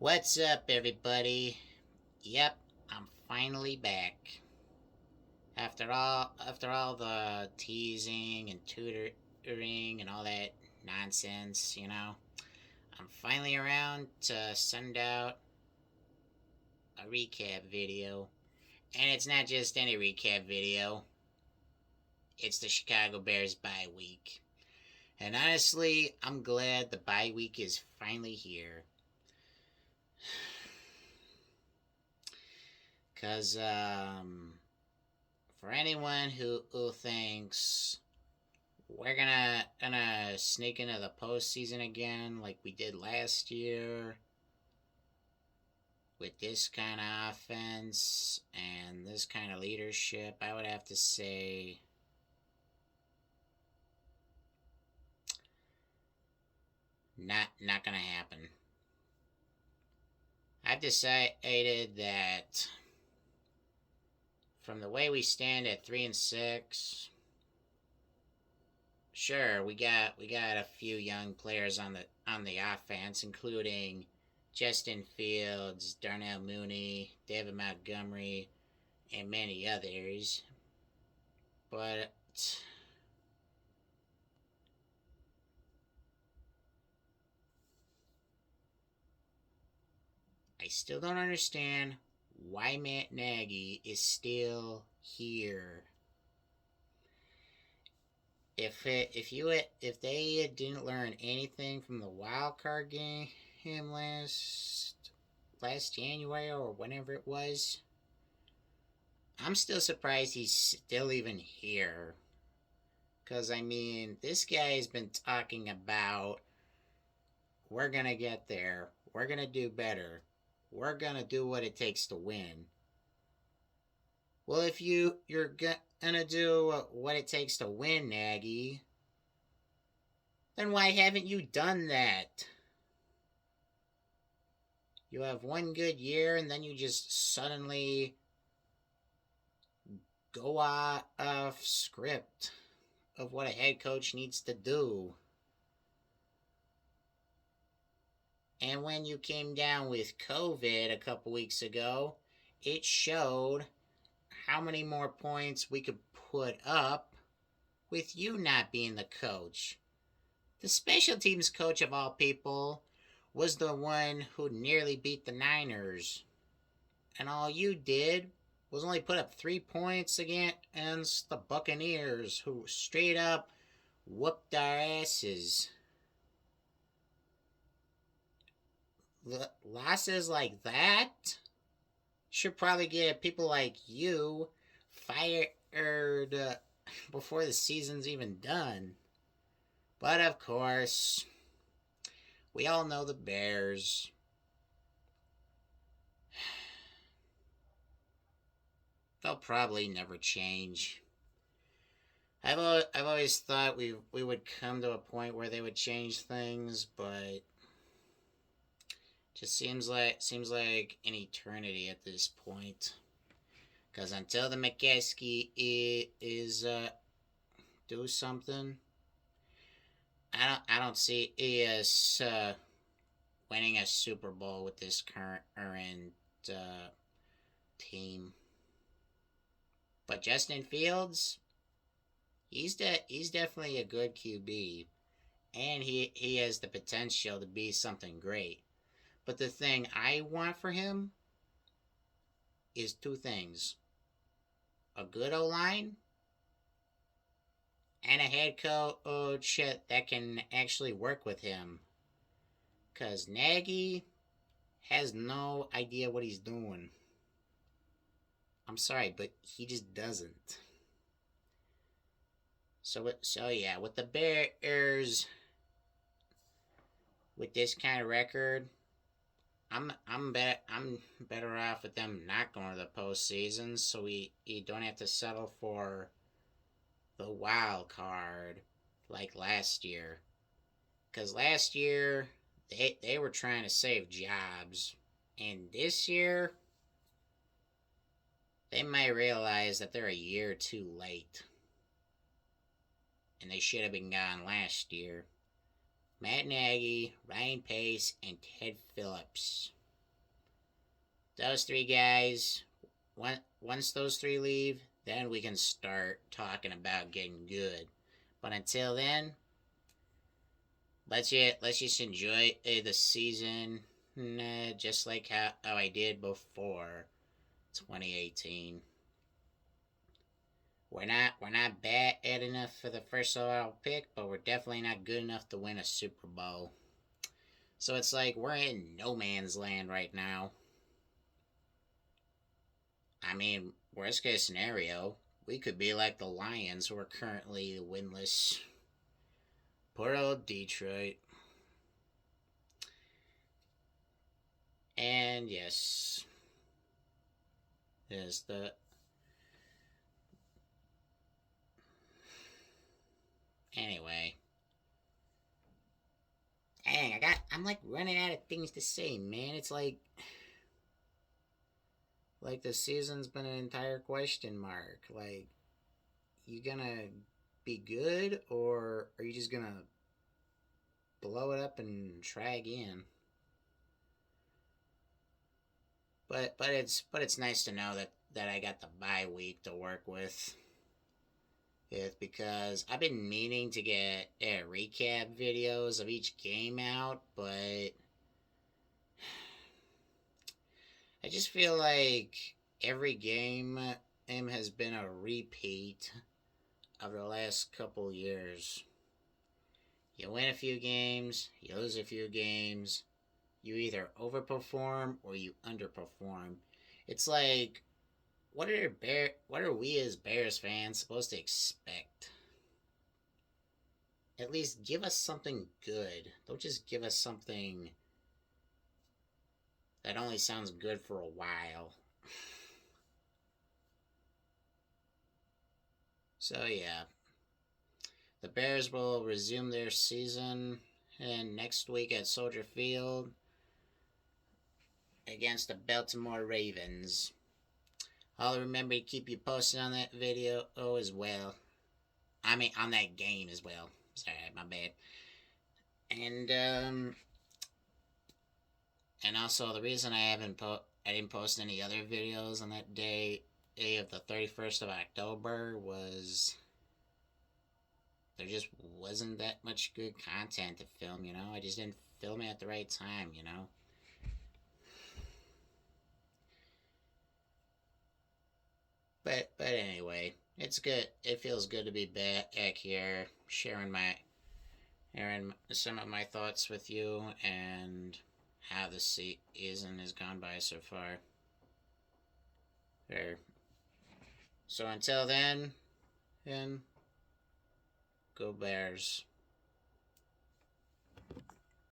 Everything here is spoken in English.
What's up, everybody? Yep, I'm finally back. After all the teasing and tutoring and all that nonsense, I'm finally around to send out a recap video. And it's not just any recap video. It's the Chicago Bears bye week. And honestly, I'm glad the bye week is finally here. Cause for anyone who thinks we're gonna sneak into the postseason again like we did last year with this kind of offense and this kind of leadership, I would have to say not gonna happen. I've decided that from the way we stand at 3-6, sure we got a few young players on the offense, including Justin Fields, Darnell Mooney, David Montgomery, and many others. But I still don't understand why Matt Nagy is still here. If they didn't learn anything from the wild card game last January or whenever it was, I'm still surprised he's still even here. Cause I mean, this guy's been talking about we're gonna get there, we're gonna do better, we're gonna do what it takes to win. Well, if you're gonna do what it takes to win, Nagy, then why haven't you done that? You have one good year and then you just suddenly go off script of what a head coach needs to do. And when you came down with COVID a couple weeks ago, it showed how many more points we could put up with you not being the coach. The special teams coach of all people was the one who nearly beat the Niners. And all you did was only put up 3 points against the Buccaneers, who straight up whooped our asses. Losses like that should probably get people like you fired before the season's even done. But of course, we all know the Bears. They'll probably never change. I've always thought we would come to a point where they would change things, but just seems like an eternity at this point. Because until the McCaskey is do something, I don't see us winning a Super Bowl with this current uh, team. But Justin Fields, he's definitely a good QB, and he has the potential to be something great. But the thing I want for him is two things: a good O line and a head coach that can actually work with him. Cause Nagy has no idea what he's doing. I'm sorry, but he just doesn't. So yeah, with the Bears, with this kind of record, I'm better off with them not going to the postseason, so we don't have to settle for the wild card like last year. Cause last year they were trying to save jobs, and this year they might realize that they're a year too late, and they should have been gone last year. Matt Nagy, Ryan Pace, and Ted Phillips. those three guys, once those three leave, then we can start talking about getting good. But until then, let's just enjoy the season, just like how I did before 2018. We're not bad enough for the first overall pick, but we're definitely not good enough to win a Super Bowl. So it's like we're in no man's land right now. I mean, worst case scenario, we could be like the Lions, who are currently winless. Poor old Detroit. And yes, is the anyway. Dang, I'm like running out of things to say, man. It's like the season's been an entire question mark. Like, you gonna be good, or are you just gonna blow it up and try again? But it's nice to know that I got the bye week to work with. It's because I've been meaning to get recap videos of each game out, but I just feel like every game has been a repeat of the last couple years. You win a few games, you lose a few games, you either overperform or you underperform. It's like, what are we as Bears fans supposed to expect? At least give us something good. Don't just give us something that only sounds good for a while. So yeah, the Bears will resume their season and next week at Soldier Field against the Baltimore Ravens. I'll remember to keep you posted on that video as well. I mean, on that game as well. Sorry, my bad. And also the reason I didn't post any other videos on that day of the 31st of October was there just wasn't that much good content to film. I just didn't film it at the right time. But anyway, it's good. It feels good to be back here, sharing some of my thoughts with you and how the season has gone by so far. There. So until then, and go Bears.